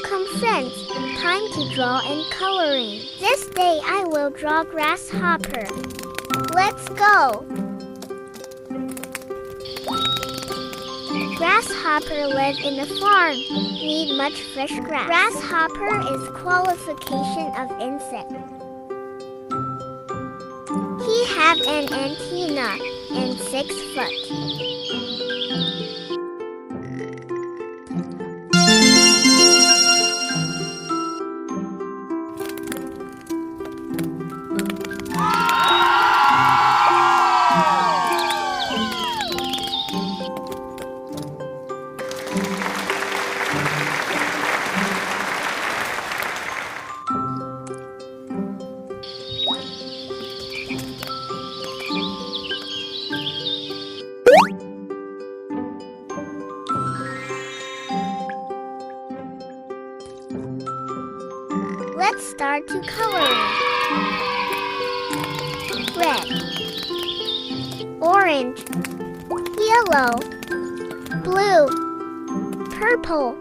Welcome friends, time to draw and coloring. This day I will draw Grasshopper. Let's go! Grasshopper live in a farm, need much fresh grass. Grasshopper is qualification of insect. He have an antenna and 6 foot. Let's start to coloring. Red, orange, yellow, blue, purple,